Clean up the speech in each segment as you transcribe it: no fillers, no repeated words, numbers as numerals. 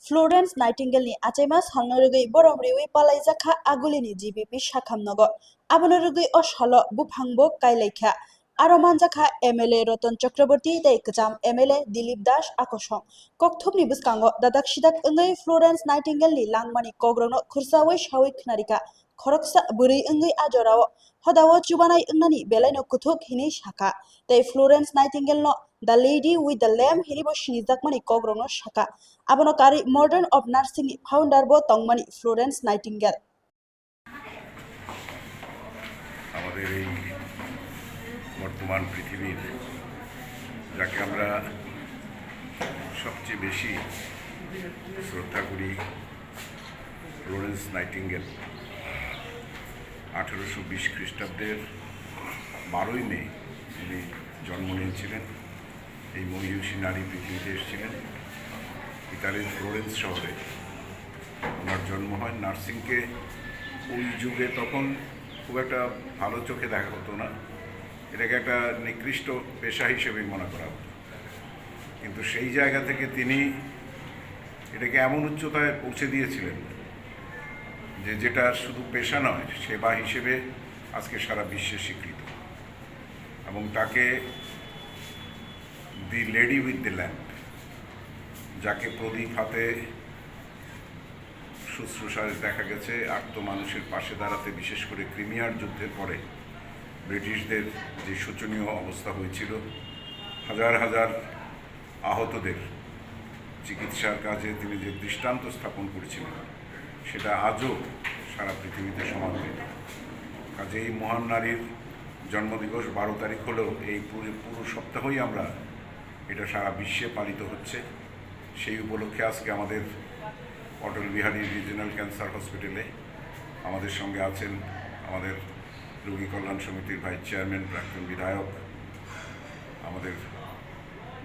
Florence नाइटिंगेलनि आचैमा सालनरुगै बरमरिवै पालाइजाखा आगुलिनि GBP शाखामनगो आबनरुगै अशल बुफांबो काइलाइखा आरमानजाखा MLA रतन चक्रवर्ती दै कचाम MLA Dilip दास आकसं ककथुबनि बुसकांगो दादाक सिदाक ओंगै Florence नाइटिंगेलनि लांमानि कग्रनो खुरसावै सावै खनारिका खरकसा बुरै ओंगै आजराव हदाव चुबानाय ओंनानि बेलायनो कुथुक हिनि शाखा दै Florence नाइटिंगेलनो The Lady with the Lamb hiribo sinijakmani kogrongno shaka abono kari Modern of Nursing founder bo tongmani Florence Nightingale আমাদের এই বর্তমান পৃথিবীর যাকে আমরা সবচেয়ে বেশি শ্রদ্ধা করি ফ্লোরেন্স নাইটিঙ্গেল 1820 খ্রিস্টাব্দের 12ই মে তিনি জন্ম নিয়েছিলেন। এই মহিষী নারী পৃথিবীতে এসেছিলেন ইতালির ফ্লোরেন্স শহরে। ওনার জন্ম হয়। নার্সিংকে ওই যুগে তখন খুব একটা ভালো চোখে দেখা হতো না, এটাকে একটা নিকৃষ্ট পেশা হিসেবেই মনে করা হতো। কিন্তু সেই জায়গা থেকে তিনি এটাকে এমন উচ্চতায় পৌঁছে দিয়েছিলেন যে যেটা শুধু পেশা নয়, সেবা হিসেবে আজকে সারা বিশ্বে স্বীকৃত। এবং তাকে দি লেডি উইথ দ্য ল্যাম্প, যাকে প্রদীপ হাতে শুশ্রূষায় দেখা গেছে আর্ত মানুষের পাশে দাঁড়াতে, বিশেষ করে ক্রিমিয়ার যুদ্ধের পরে ব্রিটিশদের যে শোচনীয় অবস্থা হয়েছিল, হাজার হাজার আহতদের চিকিৎসার কাজে তিনি যে দৃষ্টান্ত স্থাপন করেছিলেন সেটা আজও সারা পৃথিবীতে সমাদৃত। কাজে এই মহান নারীর জন্মদিবস 12 তারিখ হলেও এই পুরো সপ্তাহই আমরা এটা সারা বিশ্বে পালিত হচ্ছে। সেই উপলক্ষে আজকে আমাদের অটল বিহারী রিজিনাল ক্যান্সার হসপিটালে আমাদের সঙ্গে আছেন আমাদের রোগী কল্যাণ সমিতির ভাইস চেয়ারম্যান প্রাক্তন বিধায়ক আমাদের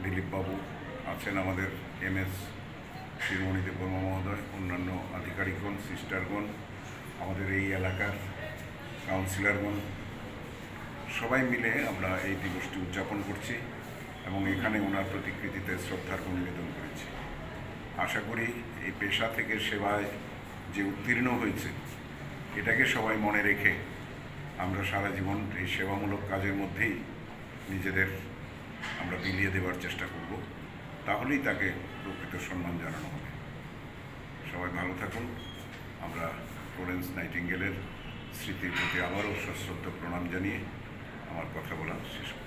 দিলীপবাবু, আছেন আমাদের এমএস শিরোমণি দেববর্মা মহোদয়, অন্যান্য আধিকারিকগণ, সিস্টারগণ, আমাদের এই এলাকার কাউন্সিলরগণ, সবাই মিলে আমরা এই দিবসটি উদযাপন করছি এবং এখানে ওনার প্রতিকৃতিতে শ্রদ্ধার্ঘ্য নিবেদন করেছি। আশা করি এই পেশা থেকে সেবায় যে উত্তীর্ণ হয়েছে এটাকে সবাই মনে রেখে আমরা সারা জীবন এই সেবামূলক কাজের মধ্যেই নিজেদের আমরা বিলিয়ে দেওয়ার চেষ্টা করব, তাহলেই তাকে প্রকৃত সম্মান জানানো হবে। সবাই ভালো থাকুন। আমরা ফ্লোরেন্স নাইটিঙ্গেলের স্মৃতির প্রতি আবারও সশ্রদ্ধ প্রণাম জানিয়ে আমার কথা বলা শেষ করব।